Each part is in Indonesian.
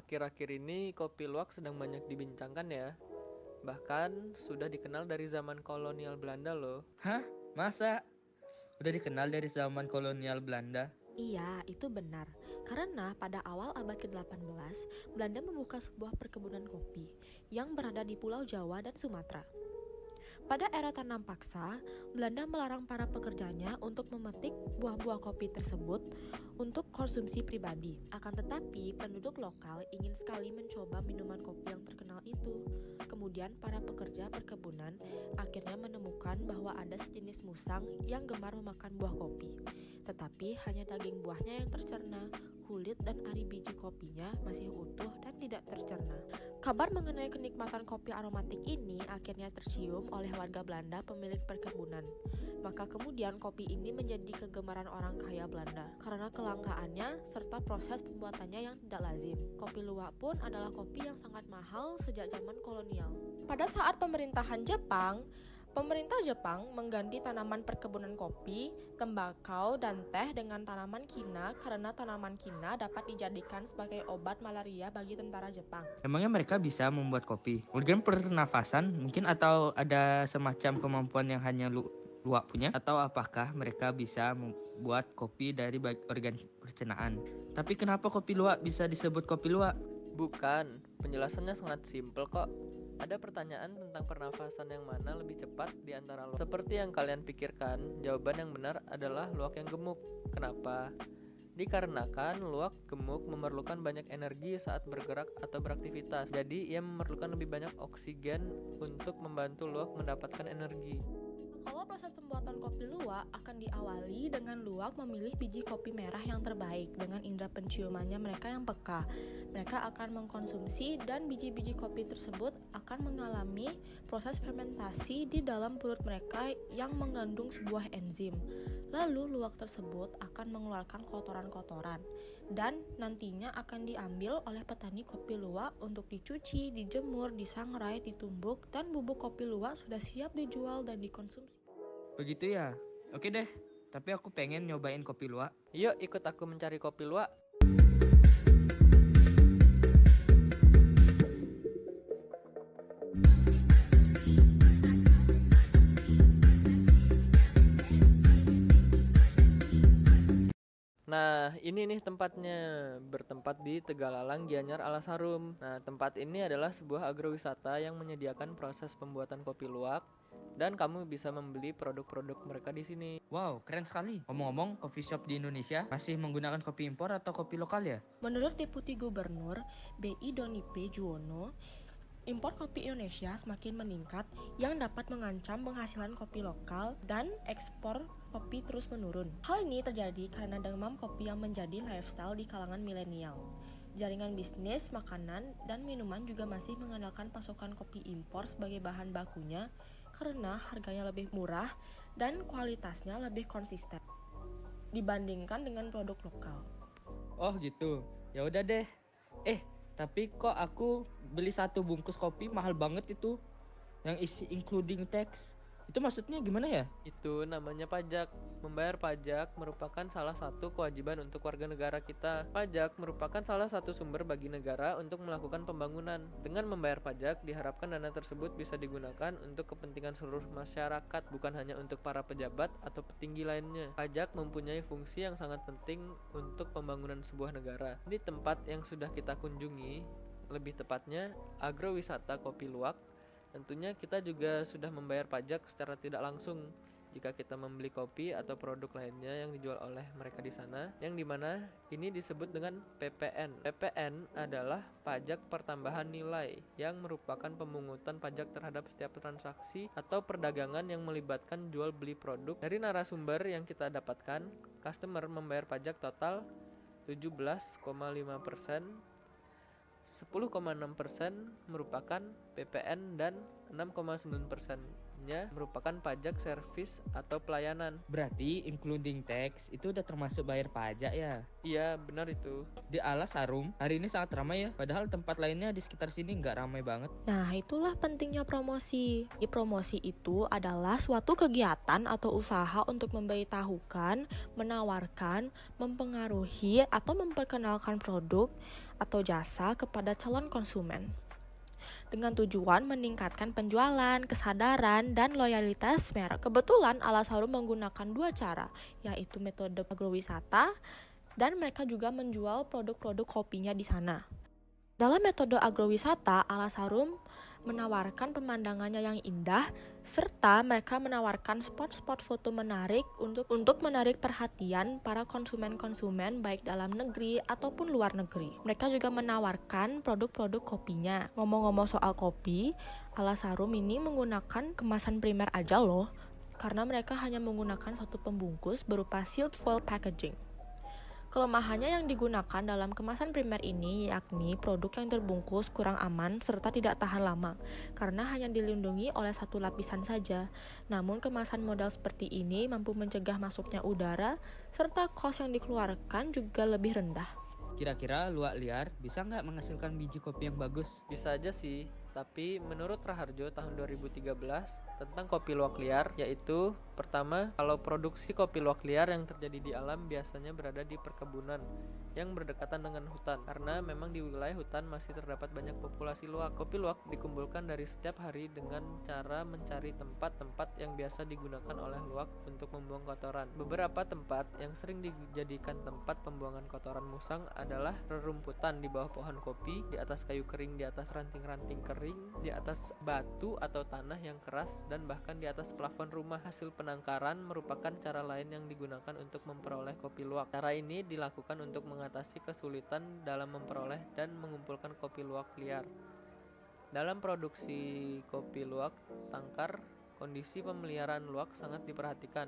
Akhir-akhir ini kopi luwak sedang banyak dibincangkan ya. Bahkan sudah dikenal dari zaman kolonial Belanda loh. Hah? Masa? Udah dikenal dari zaman kolonial Belanda? Iya, itu benar. Karena pada awal abad ke-18, Belanda membuka sebuah perkebunan kopi yang berada di Pulau Jawa dan Sumatera. Pada era tanam paksa, Belanda melarang para pekerjanya untuk memetik buah-buah kopi tersebut untuk konsumsi pribadi. Akan tetapi, penduduk lokal ingin sekali mencoba minuman kopi yang terkenal itu. Kemudian, para pekerja perkebunan akhirnya menemukan bahwa ada sejenis musang yang gemar memakan buah kopi. Tetapi hanya daging buahnya yang tercerna, kulit dan ari biji kopinya masih utuh dan tidak tercerna. Kabar mengenai kenikmatan kopi aromatik ini akhirnya tercium oleh warga Belanda pemilik perkebunan. Maka kemudian kopi ini menjadi kegemaran orang kaya Belanda karena kelangkaannya serta proses pembuatannya yang tidak lazim. Kopi luwak pun adalah kopi yang sangat mahal sejak zaman kolonial. Pada saat pemerintahan Jepang, pemerintah Jepang mengganti tanaman perkebunan kopi, tembakau, dan teh dengan tanaman kina karena tanaman kina dapat dijadikan sebagai obat malaria bagi tentara Jepang. Emangnya mereka bisa membuat kopi? Organ pernafasan mungkin, atau ada semacam kemampuan yang hanya luwak punya? Atau apakah mereka bisa membuat kopi dari organ pencernaan? Tapi kenapa kopi luwak bisa disebut kopi luwak? Bukan, penjelasannya sangat simpel kok. Ada pertanyaan tentang pernafasan yang mana lebih cepat di antara luwak. Seperti yang kalian pikirkan, jawaban yang benar adalah luwak yang gemuk. Kenapa? Dikarenakan luwak gemuk memerlukan banyak energi saat bergerak atau beraktivitas. Jadi ia memerlukan lebih banyak oksigen untuk membantu luwak mendapatkan energi. Kalau proses pembuatan kopi luwak akan diawali dengan luwak memilih biji kopi merah yang terbaik dengan indera penciumannya mereka yang peka. Mereka akan mengkonsumsi dan biji-biji kopi tersebut akan mengalami proses fermentasi di dalam perut mereka yang mengandung sebuah enzim. Lalu luwak tersebut akan mengeluarkan kotoran-kotoran dan nantinya akan diambil oleh petani kopi luwak untuk dicuci, dijemur, disangrai, ditumbuk, dan bubuk kopi luwak sudah siap dijual dan dikonsumsi. Begitu ya? Oke deh, tapi aku pengen nyobain kopi luwak. Yuk ikut aku mencari kopi luwak. Nah, ini nih tempatnya, bertempat di Tegalalang, Gianyar, Alasharum. Nah, tempat ini adalah sebuah agrowisata yang menyediakan proses pembuatan kopi luwak dan kamu bisa membeli produk-produk mereka di sini. Wow, keren sekali. Ngomong-ngomong, coffee shop di Indonesia masih menggunakan kopi impor atau kopi lokal ya? Menurut Deputi Gubernur BI Doni P. Juwono, impor kopi Indonesia semakin meningkat yang dapat mengancam penghasilan kopi lokal dan ekspor kopi terus menurun. Hal ini terjadi karena demam kopi yang menjadi lifestyle di kalangan milenial. Jaringan bisnis, makanan, dan minuman juga masih mengandalkan pasokan kopi impor sebagai bahan bakunya karena harganya lebih murah dan kualitasnya lebih konsisten dibandingkan dengan produk lokal. Oh gitu. Ya udah deh. Tapi kok aku beli satu bungkus kopi mahal banget itu, yang isi including tax. Itu maksudnya gimana ya? Itu namanya pajak. Membayar pajak merupakan salah satu kewajiban untuk warga negara kita. Pajak merupakan salah satu sumber bagi negara untuk melakukan pembangunan. Dengan membayar pajak, diharapkan dana tersebut bisa digunakan untuk kepentingan seluruh masyarakat, bukan hanya untuk para pejabat atau petinggi lainnya. Pajak mempunyai fungsi yang sangat penting untuk pembangunan sebuah negara. Di tempat yang sudah kita kunjungi, lebih tepatnya agrowisata kopi luwak, tentunya kita juga sudah membayar pajak secara tidak langsung jika kita membeli kopi atau produk lainnya yang dijual oleh mereka di sana, yang dimana ini disebut dengan PPN. PPN adalah pajak pertambahan nilai yang merupakan pemungutan pajak terhadap setiap transaksi atau perdagangan yang melibatkan jual beli produk. Dari narasumber yang kita dapatkan, customer membayar pajak total 17,5%, 10,6% merupakan PPN dan 6,9%-nya merupakan pajak servis atau pelayanan. Berarti including tax itu udah termasuk bayar pajak ya? Iya, benar itu. Di Alas Harum hari ini sangat ramai ya, padahal tempat lainnya di sekitar sini nggak ramai banget. Nah, itulah pentingnya promosi. Promosi itu adalah suatu kegiatan atau usaha untuk memberitahukan, menawarkan, mempengaruhi, atau memperkenalkan produk atau jasa kepada calon konsumen, dengan tujuan meningkatkan penjualan, kesadaran, dan loyalitas merek. Kebetulan Alas Harum menggunakan dua cara, yaitu metode agrowisata, dan mereka juga menjual produk-produk kopinya di sana. Dalam metode agrowisata, Alas Harum menawarkan pemandangannya yang indah, serta mereka menawarkan spot-spot foto menarik untuk menarik perhatian para konsumen-konsumen baik dalam negeri ataupun luar negeri. Mereka juga menawarkan produk-produk kopinya. Ngomong-ngomong soal kopi, Alas Harum ini menggunakan kemasan primer aja loh, karena mereka hanya menggunakan satu pembungkus berupa sealed foil packaging. Kelemahannya yang digunakan dalam kemasan primer ini yakni produk yang terbungkus kurang aman serta tidak tahan lama karena hanya dilindungi oleh satu lapisan saja. Namun kemasan model seperti ini mampu mencegah masuknya udara serta kos yang dikeluarkan juga lebih rendah. Kira-kira luwak liar bisa nggak menghasilkan biji kopi yang bagus? Bisa aja sih, tapi menurut Raharjo tahun 2013 tentang kopi luwak liar, yaitu pertama, kalau produksi kopi luwak liar yang terjadi di alam biasanya berada di perkebunan yang berdekatan dengan hutan, karena memang di wilayah hutan masih terdapat banyak populasi luwak. Kopi luwak dikumpulkan dari setiap hari dengan cara mencari tempat-tempat yang biasa digunakan oleh luwak untuk membuang kotoran. Beberapa tempat yang sering dijadikan tempat pembuangan kotoran musang adalah rerumputan di bawah pohon kopi, di atas kayu kering, di atas ranting-ranting kering, di atas batu atau tanah yang keras, dan bahkan di atas plafon rumah. Hasil penangkaran merupakan cara lain yang digunakan untuk memperoleh kopi luwak. Cara ini dilakukan untuk mengatasi kesulitan dalam memperoleh dan mengumpulkan kopi luwak liar. Dalam produksi kopi luwak tangkar, kondisi pemeliharaan luwak sangat diperhatikan.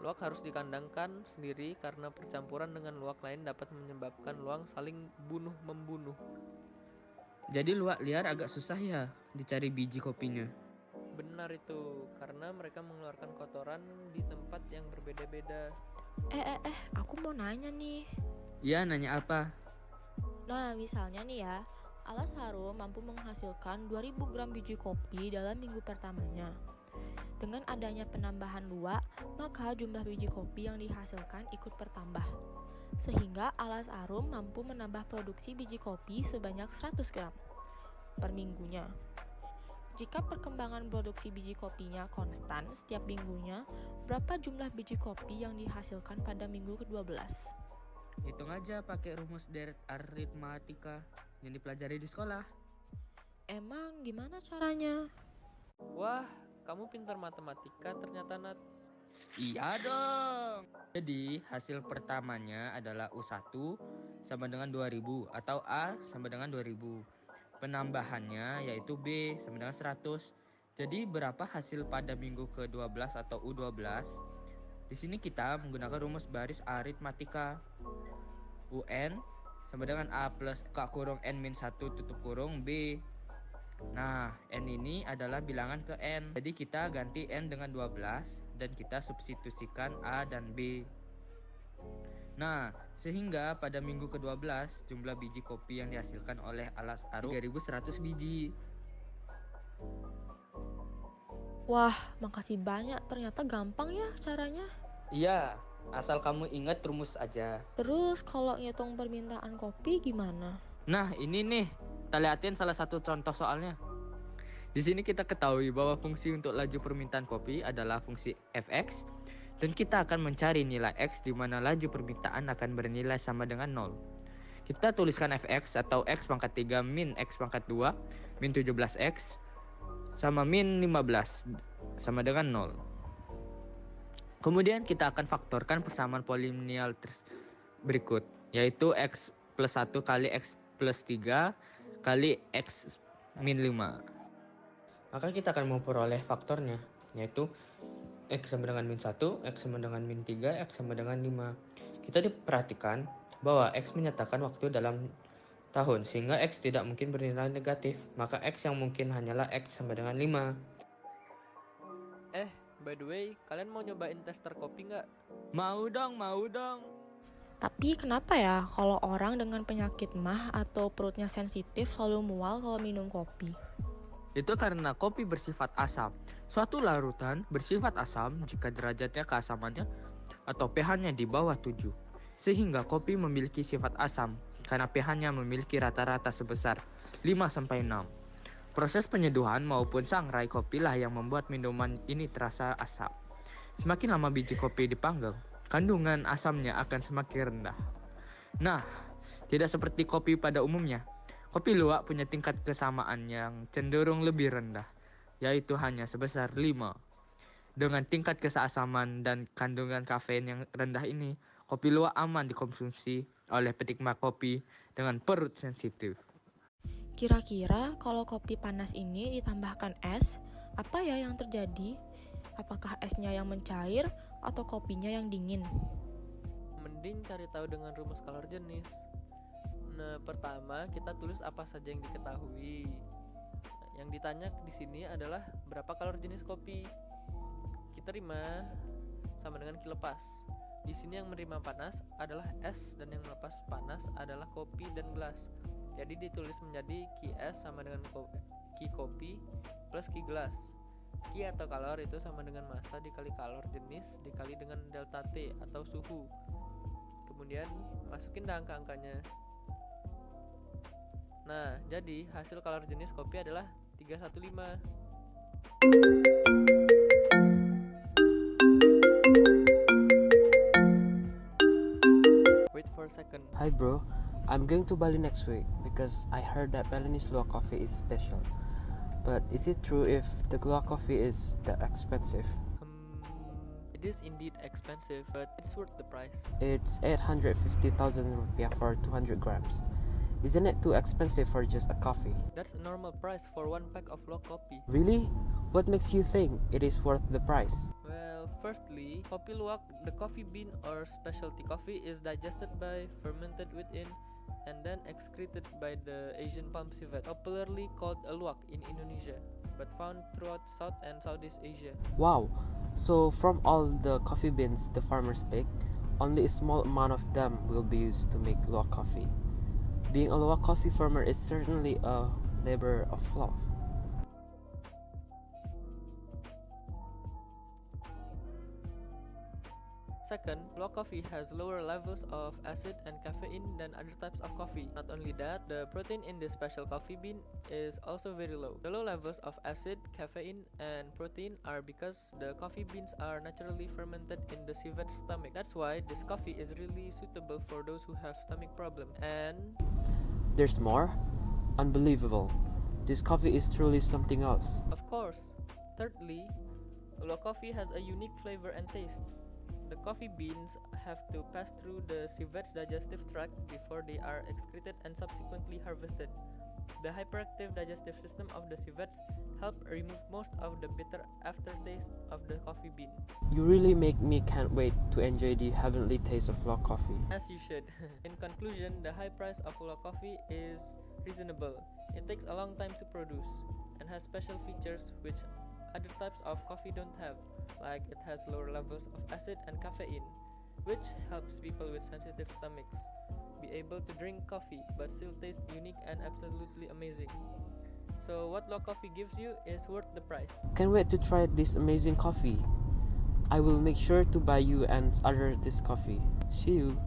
Luwak harus dikandangkan sendiri karena percampuran dengan luwak lain dapat menyebabkan luwak saling bunuh-membunuh. Jadi luwak liar agak susah ya dicari biji kopinya. Benar itu, karena mereka mengeluarkan kotoran di tempat yang berbeda-beda. Aku mau nanya nih. Iya, nanya apa? Nah, misalnya nih ya, Alas Harum mampu menghasilkan 2000 gram biji kopi dalam minggu pertamanya. Dengan adanya penambahan luwak, maka jumlah biji kopi yang dihasilkan ikut bertambah. Sehingga Alas Harum mampu menambah produksi biji kopi sebanyak 100 gram per minggunya. Jika perkembangan produksi biji kopinya konstan setiap minggunya, berapa jumlah biji kopi yang dihasilkan pada minggu ke-12? Hitung aja pakai rumus deret aritmatika yang dipelajari di sekolah. Emang gimana caranya? Wah, kamu pintar matematika ternyata, Nat. Iya dong. Jadi hasil pertamanya adalah U1 sama dengan 2000 atau A sama dengan 2000. Penambahannya yaitu B sama dengan 100. Jadi berapa hasil pada minggu ke-12 atau U12? Di sini kita menggunakan rumus baris aritmatika. UN sama dengan A plus K kurung N min 1 tutup kurung B. Nah, N ini adalah bilangan ke N. Jadi kita ganti N dengan 12 dan kita substitusikan A dan B. Nah, sehingga pada minggu ke-12 jumlah biji kopi yang dihasilkan oleh Alas Harum 3100 biji. Wah, makasih banyak. Ternyata gampang ya caranya. Iya, asal kamu ingat rumus aja. Terus kalau ngitung permintaan kopi gimana? Nah, ini nih, kita liatin salah satu contoh soalnya. Di sini kita ketahui bahwa fungsi untuk laju permintaan kopi adalah fungsi fx, dan kita akan mencari nilai x di mana laju permintaan akan bernilai sama dengan 0. Kita tuliskan fx atau x pangkat 3 min x pangkat 2 min 17x sama min 15 sama dengan 0. Kemudian kita akan faktorkan persamaan polinomial berikut, yaitu x plus 1 kali x plus 3 kali x min 5. Maka kita akan memperoleh faktornya, yaitu x sama dengan min 1, x sama dengan min 3, x sama dengan 5. Kita diperhatikan bahwa x menyatakan waktu dalam tahun, sehingga X tidak mungkin bernilai negatif. Maka X yang mungkin hanyalah X sama dengan 5. By the way, kalian mau nyobain tester kopi nggak? Mau dong. Tapi kenapa ya kalau orang dengan penyakit MAH atau perutnya sensitif selalu mual kalau minum kopi? Itu karena kopi bersifat asam. Suatu larutan bersifat asam jika derajatnya keasamannya atau pH-nya di bawah 7. Sehingga kopi memiliki sifat asam karena pH-nya memiliki rata-rata sebesar 5-6. Proses penyeduhan maupun sangrai kopi lah yang membuat minuman ini terasa asam. Semakin lama biji kopi dipanggang, kandungan asamnya akan semakin rendah. Nah, tidak seperti kopi pada umumnya. Kopi luwak punya tingkat kesamaan yang cenderung lebih rendah, yaitu hanya sebesar 5. Dengan tingkat keasaman dan kandungan kafein yang rendah ini, kopi luwak aman dikonsumsi oleh penikmat kopi dengan perut sensitif. Kira-kira kalau kopi panas ini ditambahkan es, apa ya yang terjadi? Apakah esnya yang mencair atau kopinya yang dingin? Mending cari tahu dengan rumus kalor jenis. Nah, pertama kita tulis apa saja yang diketahui. Yang ditanya di sini adalah berapa kalor jenis kopi. Kita terima sama dengan kilepas. Di sini yang menerima panas adalah es dan yang melepas panas adalah kopi dan gelas. Jadi ditulis menjadi Ki es sama dengan Ki kopi plus Ki gelas. Ki atau kalor itu sama dengan massa dikali kalor jenis dikali dengan delta T atau suhu. Kemudian masukin dah angka-angkanya. Nah, jadi hasil kalor jenis kopi adalah 315. Wait for a second. Hi bro, I'm going to Bali next week because I heard that Balinese luwak coffee is special. But is it true if the luwak coffee is that expensive? It is indeed expensive, but it's worth the price. It's 850,000 rupiah for 200 grams. Isn't it too expensive for just a coffee? That's a normal price for one pack of luwak coffee. Really? What makes you think it is worth the price? Well, firstly, kopi luwak, the coffee bean or specialty coffee, is digested by, fermented within, and then excreted by the Asian palm civet, popularly called a luwak in Indonesia, but found throughout South and Southeast Asia. Wow, so from all the coffee beans the farmers pick, only a small amount of them will be used to make luwak coffee. Being a luwak coffee farmer is certainly a labor of love. Second, luwak coffee has lower levels of acid and caffeine than other types of coffee. Not only that, the protein in this special coffee bean is also very low. The low levels of acid, caffeine, and protein are because the coffee beans are naturally fermented in the civet's stomach. That's why this coffee is really suitable for those who have stomach problem. And There's more? Unbelievable. This coffee is truly something else. of course, thirdly, luwak coffee has a unique flavor and taste. The coffee beans have to pass through the civet's digestive tract before they are excreted and subsequently harvested. The hyperactive digestive system of the civets help remove most of the bitter aftertaste of the coffee bean. You really make me can't wait to enjoy the heavenly taste of luwak coffee. As you should. In conclusion, the high price of luwak coffee is reasonable. It takes a long time to produce and has special features which other types of coffee don't have, like it has lower levels of acid and caffeine, which helps people with sensitive stomachs be able to drink coffee but still taste unique and absolutely amazing. So what luwak coffee gives you is worth the price. Can't wait to try this amazing coffee. I will make sure to buy you and other this coffee. See you.